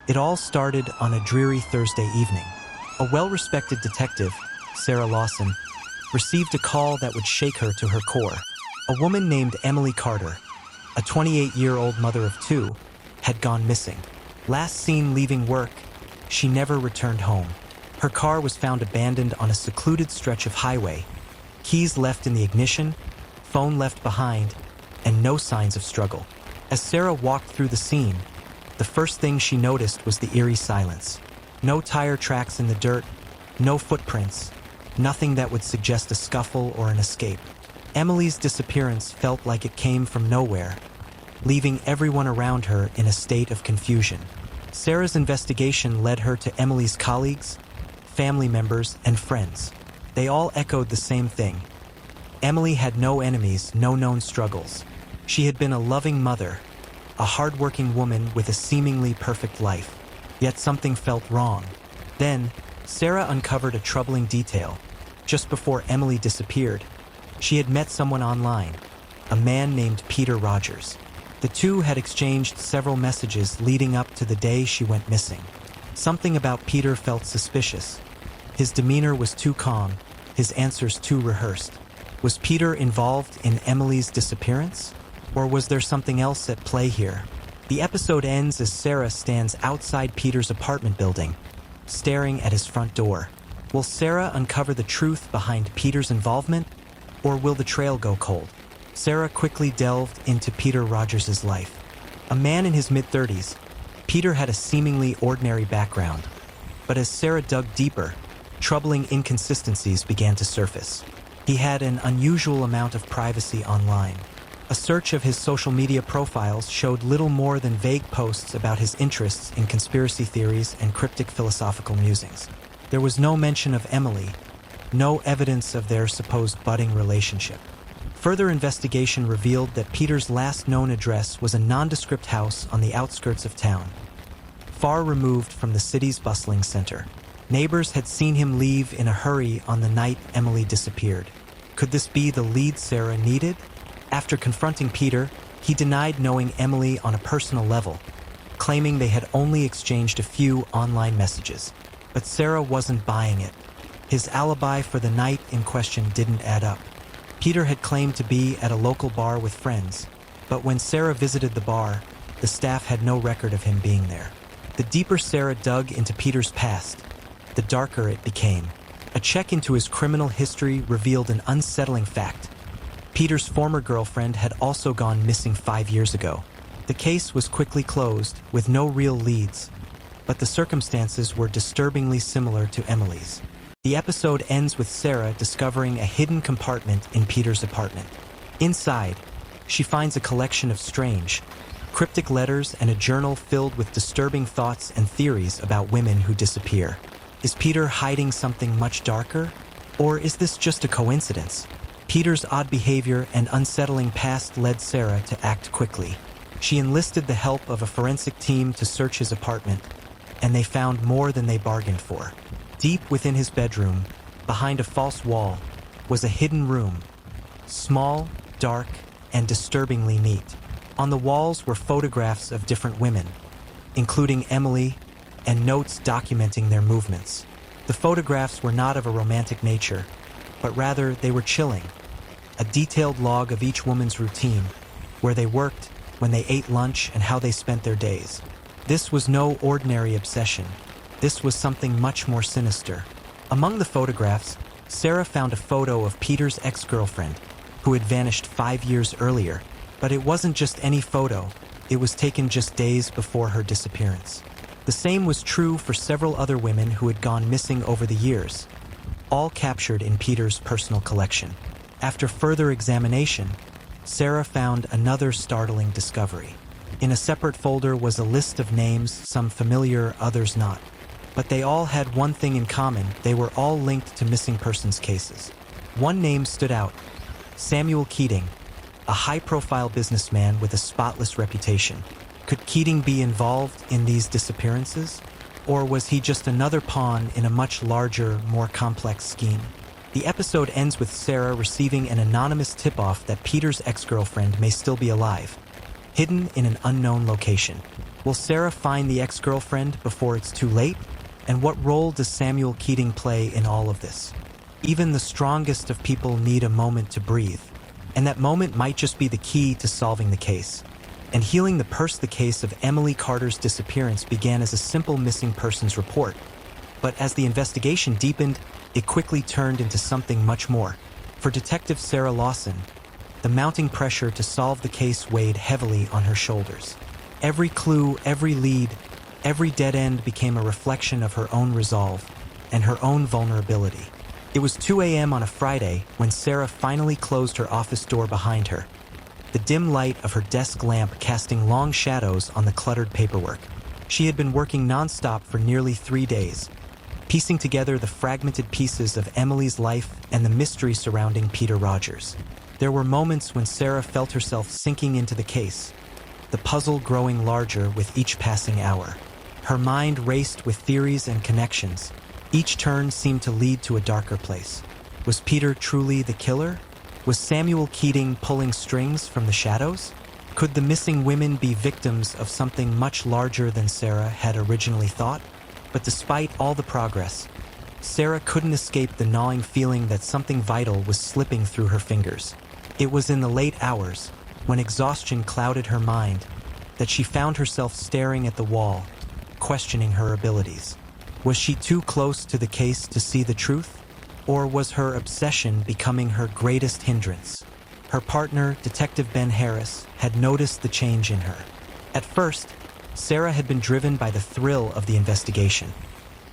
It all started on a dreary Thursday evening. A well-respected detective, Sarah Lawson, received a call that would shake her to her core. A woman named Emily Carter, a 28-year-old mother of two, had gone missing. Last seen leaving work, she never returned home. Her car was found abandoned on a secluded stretch of highway, keys left in the ignition, phone left behind, and no signs of struggle. As Sarah walked through the scene, the first thing she noticed was the eerie silence. No tire tracks in the dirt, no footprints, nothing that would suggest a scuffle or an escape. Emily's disappearance felt like it came from nowhere, leaving everyone around her in a state of confusion. Sarah's investigation led her to Emily's colleagues, family members, and friends. They all echoed the same thing. Emily had no enemies, no known struggles. She had been a loving mother, a hardworking woman with a seemingly perfect life. Yet something felt wrong. Then, Sarah uncovered a troubling detail. Just before Emily disappeared, she had met someone online, a man named Peter Rogers. The two had exchanged several messages leading up to the day she went missing. Something about Peter felt suspicious. His demeanor was too calm, his answers too rehearsed. Was Peter involved in Emily's disappearance? Or was there something else at play here? The episode ends as Sarah stands outside Peter's apartment building, staring at his front door. Will Sarah uncover the truth behind Peter's involvement, or will the trail go cold? Sarah quickly delved into Peter Rogers' life. A man in his mid-30s, Peter had a seemingly ordinary background. But as Sarah dug deeper, troubling inconsistencies began to surface. He had an unusual amount of privacy online. A search of his social media profiles showed little more than vague posts about his interests in conspiracy theories and cryptic philosophical musings. There was no mention of Emily, no evidence of their supposed budding relationship. Further investigation revealed that Peter's last known address was a nondescript house on the outskirts of town, far removed from the city's bustling center. Neighbors had seen him leave in a hurry on the night Emily disappeared. Could this be the lead Sarah needed? After confronting Peter, he denied knowing Emily on a personal level, claiming they had only exchanged a few online messages. But Sarah wasn't buying it. His alibi for the night in question didn't add up. Peter had claimed to be at a local bar with friends, but when Sarah visited the bar, the staff had no record of him being there. The deeper Sarah dug into Peter's past, the darker it became. A check into his criminal history revealed an unsettling fact. Peter's former girlfriend had also gone missing 5 years ago. The case was quickly closed, with no real leads, but the circumstances were disturbingly similar to Emily's. The episode ends with Sarah discovering a hidden compartment in Peter's apartment. Inside, she finds a collection of strange, cryptic letters and a journal filled with disturbing thoughts and theories about women who disappear. Is Peter hiding something much darker? Or is this just a coincidence? Peter's odd behavior and unsettling past led Sarah to act quickly. She enlisted the help of a forensic team to search his apartment, and they found more than they bargained for. Deep within his bedroom, behind a false wall, was a hidden room. Small, dark, and disturbingly neat. On the walls were photographs of different women, including Emily, and notes documenting their movements. The photographs were not of a romantic nature, but rather they were chilling. A detailed log of each woman's routine, where they worked, when they ate lunch, and how they spent their days. This was no ordinary obsession. This was something much more sinister. Among the photographs, Sarah found a photo of Peter's ex-girlfriend, who had vanished 5 years earlier. But it wasn't just any photo. It was taken just days before her disappearance. The same was true for several other women who had gone missing over the years, all captured in Peter's personal collection. After further examination, Sarah found another startling discovery. In a separate folder was a list of names, some familiar, others not. But they all had one thing in common: they were all linked to missing persons cases. One name stood out: Samuel Keating, a high-profile businessman with a spotless reputation. Could Keating be involved in these disappearances? Or was he just another pawn in a much larger, more complex scheme? The episode ends with Sarah receiving an anonymous tip-off that Peter's ex-girlfriend may still be alive. hidden in an unknown location. Will Sarah find the ex-girlfriend before it's too late? And what role does Samuel Keating play in all of this? Even the strongest of people need a moment to breathe, and that moment might just be the key to solving the case. And healing the case of Emily Carter's disappearance began as a simple missing persons report. But as the investigation deepened, it quickly turned into something much more. For Detective Sarah Lawson, the mounting pressure to solve the case weighed heavily on her shoulders. Every clue, every lead, every dead end became a reflection of her own resolve and her own vulnerability. It was 2 a.m. on a Friday when Sarah finally closed her office door behind her, the dim light of her desk lamp casting long shadows on the cluttered paperwork. She had been working nonstop for nearly 3 days, piecing together the fragmented pieces of Emily's life and the mystery surrounding Peter Rogers. There were moments when Sarah felt herself sinking into the case, the puzzle growing larger with each passing hour. Her mind raced with theories and connections. Each turn seemed to lead to a darker place. Was Peter truly the killer? Was Samuel Keating pulling strings from the shadows? Could the missing women be victims of something much larger than Sarah had originally thought? But despite all the progress, Sarah couldn't escape the gnawing feeling that something vital was slipping through her fingers. It was in the late hours, when exhaustion clouded her mind, that she found herself staring at the wall, questioning her abilities. Was she too close to the case to see the truth? Or was her obsession becoming her greatest hindrance? Her partner, Detective Ben Harris, had noticed the change in her. At first, Sarah had been driven by the thrill of the investigation,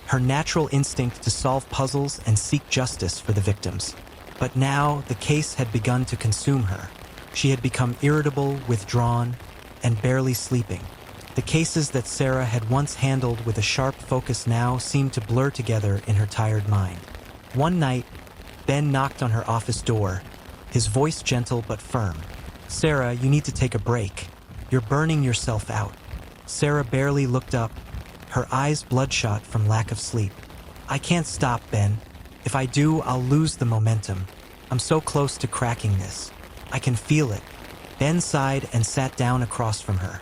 her natural instinct to solve puzzles and seek justice for the victims. But now, the case had begun to consume her. She had become irritable, withdrawn, and barely sleeping. The cases that Sarah had once handled with a sharp focus now seemed to blur together in her tired mind. One night, Ben knocked on her office door, his voice gentle but firm. "Sarah, you need to take a break. You're burning yourself out." Sarah barely looked up, her eyes bloodshot from lack of sleep. "I can't stop, Ben. If I do, I'll lose the momentum. I'm so close to cracking this. I can feel it." Ben sighed and sat down across from her.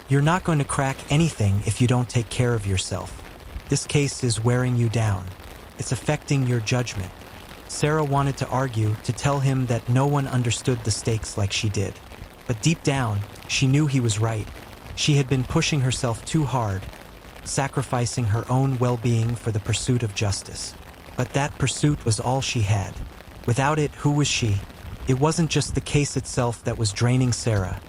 "You're not going to crack anything if you don't take care of yourself. This case is wearing you down. It's affecting your judgment." Sarah wanted to argue, to tell him that no one understood the stakes like she did. But deep down, she knew he was right. She had been pushing herself too hard, sacrificing her own well-being for the pursuit of justice. But that pursuit was all she had. Without it, who was she? It wasn't just the case itself that was draining Sarah.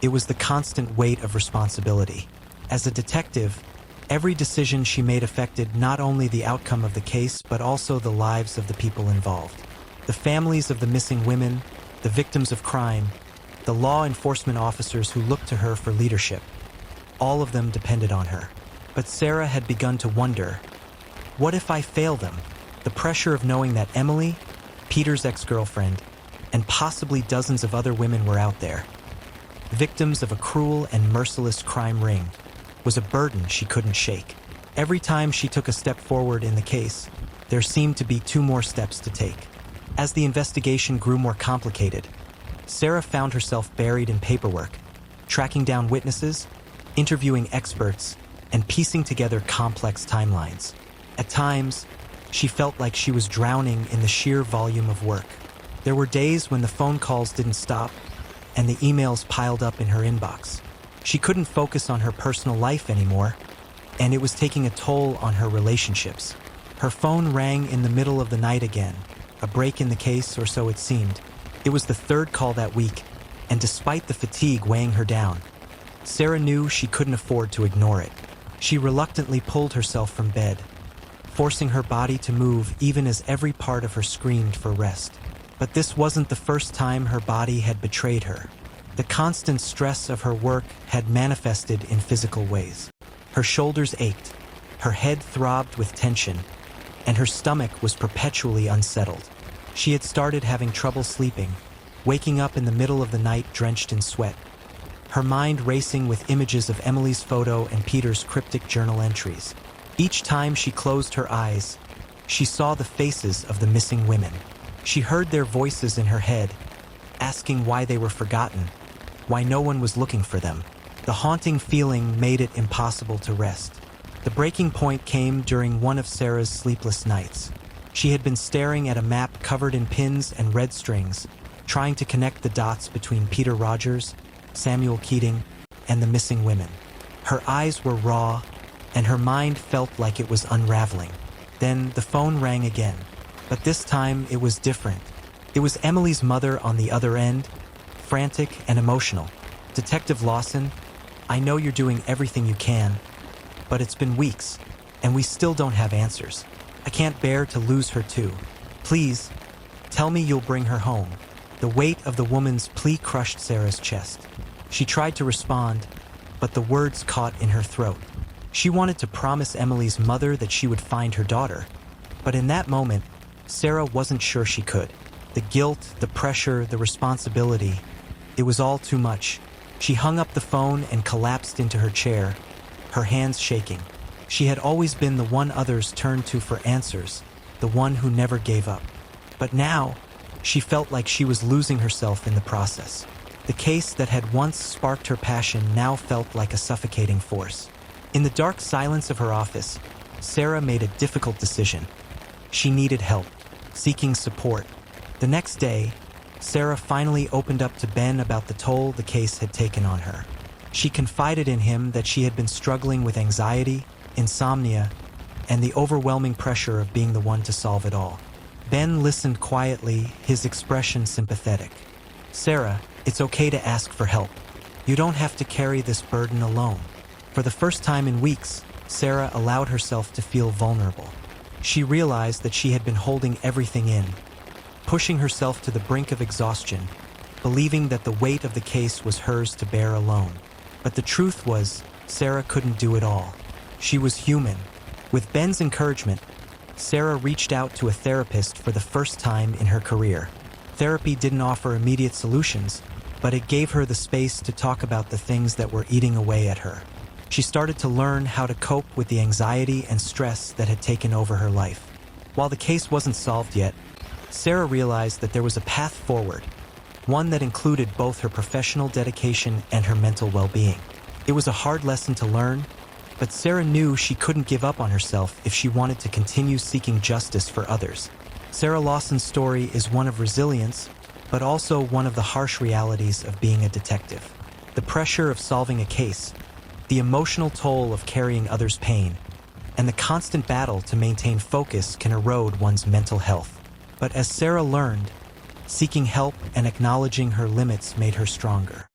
It was the constant weight of responsibility. As a detective, every decision she made affected not only the outcome of the case, but also the lives of the people involved. The families of the missing women, the victims of crime, the law enforcement officers who looked to her for leadership. All of them depended on her. But Sarah had begun to wonder, what if I fail them? The pressure of knowing that Emily, Peter's ex-girlfriend, and possibly dozens of other women were out there, victims of a cruel and merciless crime ring, was a burden she couldn't shake. Every time she took a step forward in the case, there seemed to be 2 more steps to take. As the investigation grew more complicated, Sarah found herself buried in paperwork, tracking down witnesses, interviewing experts, and piecing together complex timelines. At times, she felt like she was drowning in the sheer volume of work. There were days when the phone calls didn't stop, and the emails piled up in her inbox. She couldn't focus on her personal life anymore, and it was taking a toll on her relationships. Her phone rang in the middle of the night again, a break in the case, or so it seemed. It was the 3rd call that week, and despite the fatigue weighing her down, Sarah knew she couldn't afford to ignore it. She reluctantly pulled herself from bed, forcing her body to move even as every part of her screamed for rest. But this wasn't the first time her body had betrayed her. The constant stress of her work had manifested in physical ways. Her shoulders ached, her head throbbed with tension, and her stomach was perpetually unsettled. She had started having trouble sleeping, waking up in the middle of the night drenched in sweat, her mind racing with images of Emily's photo and Peter's cryptic journal entries. Each time she closed her eyes, she saw the faces of the missing women. She heard their voices in her head, asking why they were forgotten, why no one was looking for them. The haunting feeling made it impossible to rest. The breaking point came during one of Sarah's sleepless nights. She had been staring at a map covered in pins and red strings, trying to connect the dots between Peter Rogers, Samuel Keating, and the missing women. Her eyes were raw, and her mind felt like it was unraveling. Then the phone rang again, but this time it was different. It was Emily's mother on the other end, frantic and emotional. "Detective Lawson, I know you're doing everything you can, but it's been weeks, and we still don't have answers. I can't bear to lose her too. Please, tell me you'll bring her home." The weight of the woman's plea crushed Sarah's chest. She tried to respond, but the words caught in her throat. She wanted to promise Emily's mother that she would find her daughter, but in that moment, Sarah wasn't sure she could. The guilt, the pressure, the responsibility, it was all too much. She hung up the phone and collapsed into her chair, her hands shaking. She had always been the one others turned to for answers, the one who never gave up. But now, she felt like she was losing herself in the process. The case that had once sparked her passion now felt like a suffocating force. In the dark silence of her office, Sarah made a difficult decision. She needed help, seeking support. The next day, Sarah finally opened up to Ben about the toll the case had taken on her. She confided in him that she had been struggling with anxiety, insomnia, and the overwhelming pressure of being the one to solve it all. Ben listened quietly, his expression sympathetic. "Sarah, it's okay to ask for help. You don't have to carry this burden alone." For the first time in weeks, Sarah allowed herself to feel vulnerable. She realized that she had been holding everything in, pushing herself to the brink of exhaustion, believing that the weight of the case was hers to bear alone. But the truth was, Sarah couldn't do it all. She was human. With Ben's encouragement, Sarah reached out to a therapist for the first time in her career. Therapy didn't offer immediate solutions, but it gave her the space to talk about the things that were eating away at her. She started to learn how to cope with the anxiety and stress that had taken over her life. While the case wasn't solved yet, Sarah realized that there was a path forward, one that included both her professional dedication and her mental well-being. It was a hard lesson to learn, but Sarah knew she couldn't give up on herself if she wanted to continue seeking justice for others. Sarah Lawson's story is one of resilience, but also one of the harsh realities of being a detective. The pressure of solving a case, the emotional toll of carrying others' pain, and the constant battle to maintain focus can erode one's mental health. But as Sarah learned, seeking help and acknowledging her limits made her stronger.